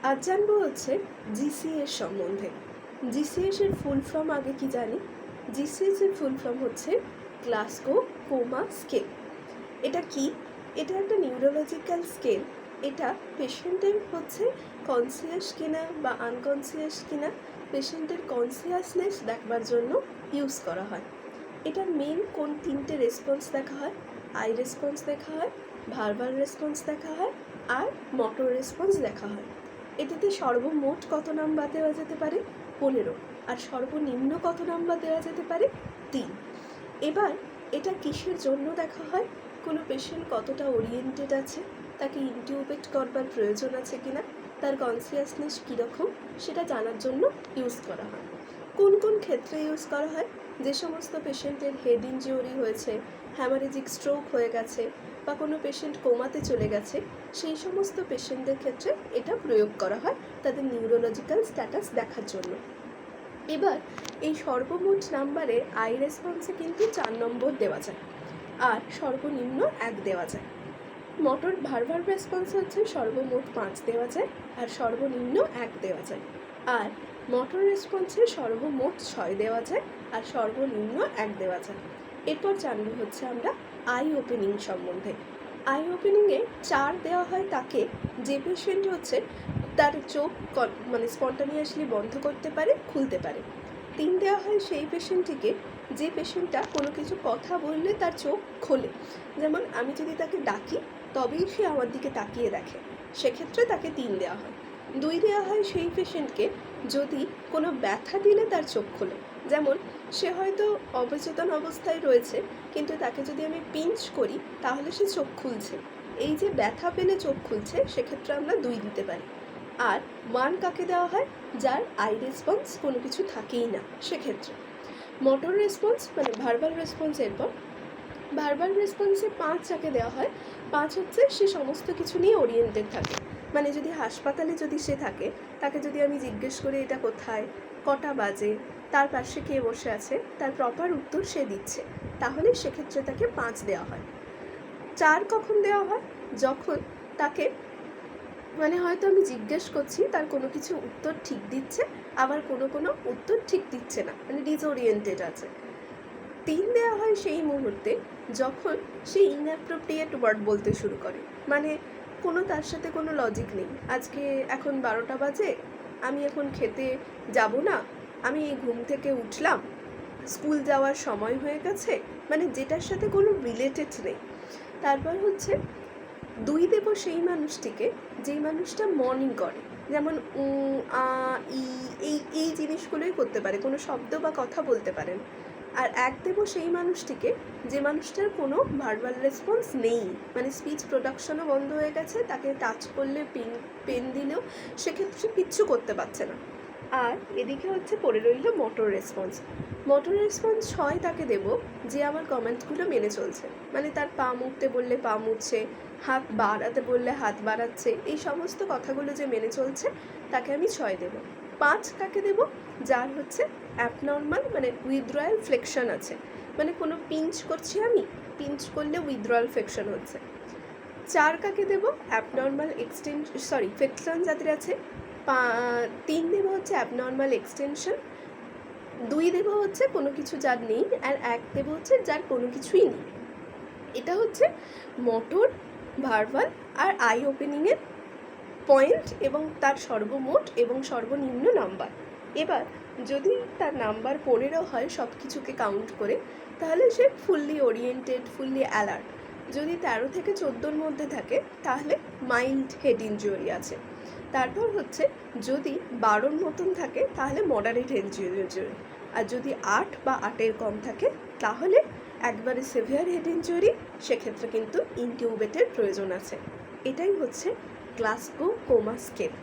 আজ জানবো হচ্ছে জিসিএস সম্বন্ধে। জিসিএস এর ফুল ফর্ম আগে কি জানি? জিসিএস এর ফুল ফর্ম হচ্ছে গ্লাসগো কোমা স্কেল। এটা কি? এটা একটা নিউরোলজিক্যাল স্কেল। এটা পেশেন্টের হচ্ছে কনসিয়াস কিনা বা আনকনসিয়াস কিনা পেশেন্টের কনসিয়াসনেস দেখবার জন্য ইউজ করা হয়। এটার মেন কোন তিনটে রেসপন্স দেখা হয়? আই রেসপন্স দেখা হয়, ভার্বাল রেসপন্স দেখা হয়, আর মোটর রেসপন্স দেখা হয়। এটাতে সর্বমোট কত নাম্বার দেওয়া যেতে পারে? 15। আর সর্বনিম্ন কত নাম্বার দেওয়া যেতে পারে? 3। এবার এটা কিসের জন্য দেখা হয়? কোনো পেশেন্ট কতটা ওরিয়েন্টেড আছে, তাকে ইনটিউবেট করবার প্রয়োজন আছে কিনা, তার কনসিয়াসনেস কীরকম সেটা জানার জন্য ইউজ করা হয়। কোন কোন ক্ষেত্রে ইউজ করা হয়? যে সমস্ত পেশেন্টের হেড ইনজিওরি হয়েছে, হ্যামারেজিক স্ট্রোক হয়ে গেছে, বা কোনো পেশেন্ট কোমাতে চলে গেছে, সেই সমস্ত পেশেন্টদের ক্ষেত্রে এটা প্রয়োগ করা হয় তাদের নিউরোলজিক্যাল স্ট্যাটাস দেখার জন্য। এবার এই সর্বমোট নাম্বারে আই রেসপন্সে কিন্তু 4 নম্বর দেওয়া যায়, আর সর্বনিম্ন 1 দেওয়া যায়। মোটর ভার্বাল রেসপন্স হচ্ছে সর্বমোট 5 দেওয়া যায়, আর সর্বনিম্ন 1 দেওয়া যায়। আর মোটর রেসপন্সে সর্বমোট 6 দেওয়া যায়, আর সর্বনিম্ন 1 দেওয়া যায়। এরপর জানবো হচ্ছে আমরা আই ওপেনিং সম্বন্ধে। আই ওপেনিংয়ে 4 দেওয়া হয় তাকে যে পেশেন্ট হচ্ছে তার চোখ স্পন্টানিয়াসলি বন্ধ করতে পারে, খুলতে পারে। 3 দেওয়া হয় সেই পেশেন্টটিকে যে পেশেন্টটা কোনো কিছু কথা বললে তার চোখ খোলে। যেমন আমি যদি তাকে ডাকি তবেই সে আমার দিকে তাকিয়ে দেখে, সেক্ষেত্রে তাকে 3 দেওয়া হয়। 2 দেওয়া হয় সেই পেশেন্টকে যদি কোনো ব্যথা দিলে তার চোখ খোলে। যেমন সে হয়তো অবচেতন অবস্থায় রয়েছে, কিন্তু তাকে যদি আমি পিঞ্চ করি তাহলে সে চোখ খুলছে। এই যে ব্যথা পেলে চোখ খুলছে, সেক্ষেত্রে আমরা 2 দিতে পারি। আর 1 কাকে দেওয়া হয়? যার আই রেসপন্স কোনো কিছু থাকেই না, সেক্ষেত্রে। মোটর রেসপন্স ভার্বাল রেসপন্সের পর ভার্বাল রেসপন্সে 5 যাকে দেওয়া হয়, 5 হচ্ছে সে সমস্ত কিছু নিয়ে ওরিয়েন্টেড থাকে। যদি হাসপাতালে যদি সে থাকে, তাকে যদি আমি জিজ্ঞেস করি এটা কোথায়, কটা বাজে, তার পাশে কে বসে আছে, তার প্রপার উত্তর সে দিচ্ছে, তাহলে সেক্ষেত্রে তাকে 5 দেওয়া হয়। 4 কখন দেওয়া হয়? যখন তাকে হয়তো আমি জিজ্ঞেস করছি, তার কোনো কিছু উত্তর ঠিক দিচ্ছে, আবার কোনো উত্তর ঠিক দিচ্ছে না, ডিসওরিয়েন্টেড আছে। 3 দেওয়া হয় সেই মুহূর্তে যখন সে ইনঅ্যাপ্রোপ্রিয়েট ওয়ার্ড বলতে শুরু করে, কোনো তার সাথে কোনো লজিক নেই। আজকে এখন 12টা বাজে, আমি এখন খেতে যাব না, আমি ঘুম থেকে উঠলাম, স্কুল যাওয়ার সময় হয়ে গেছে, যেটার সাথে কোনো রিলেটেড নেই। তারপর হচ্ছে 2 দেব সেই মানুষটিকে যেই মানুষটা মর্নিং করে, যেমন উ আ ই এই জিনিসগুলোই করতে পারে, কোনো শব্দ বা কথা বলতে পারেন। আর 1 দেব সেই মানুষটিকে যে মানুষটার কোনো ভার্বাল রেসপন্স নেই, স্পিচ প্রোডাকশনও বন্ধ হয়ে গেছে, তাকে টাচ করলে পেন দিলেও সেক্ষেত্রে কিচ্ছু করতে পারছে না। আর এদিকে হচ্ছে পড়ে রইল মোটর রেসপন্স। মোটর রেসপন্স 6 তাকে দেব যে আমার কমেন্টসগুলো মেনে চলছে, তার পা মুড়তে বললে পা মুড়ছে, হাত বাড়াতে বললে হাত বাড়াচ্ছে, এই সমস্ত কথাগুলো যে মেনে চলছে, তাকে আমি 6 দেব। 5 কাকে দেব? যার হচ্ছে অ্যাবনর্মাল উইথড্রয়াল ফ্লেকশন আছে, কোনো পিঞ্চ করছি আমি, পিঞ্চ করলে উইথড্রয়াল ফ্লেকশন হচ্ছে। 4 কাকে দেব? অ্যাবনর্মাল ফ্লেকশন যাদের আছে। 3 দেব হচ্ছে অ্যাবনর্মাল এক্সটেনশন। 2 দেব হচ্ছে কোনো কিছু যার নেই, আর 1 দেব হচ্ছে যার কোনো কিছুই নেই। এটা হচ্ছে মোটর, ভার্বাল আর আই ওপেনিংয়ের পয়েন্ট এবং তার সর্বমোট এবং সর্বনিম্ন নাম্বার। এবার যদি তার নাম্বার 15 হয় সব কিছুকে কাউন্ট করে, তাহলে সে ফুললি ওরিয়েন্টেড, ফুললি অ্যালার্ট। যদি 13 থেকে 14-র মধ্যে থাকে, তাহলে মাইল্ড হেড ইনজুরি আছে। তারপর হচ্ছে যদি 12-র মতন থাকে, তাহলে মডারেট হেড ইনজুরি। আর যদি 8 বা 8-এর কম থাকে, তাহলে একবারে সিভিয়ার হেড ইনজুরি, সেক্ষেত্রে কিন্তু ইনটিউবেটের প্রয়োজন আছে। এটাই হচ্ছে গ্লাসগো কোমা স্কেল।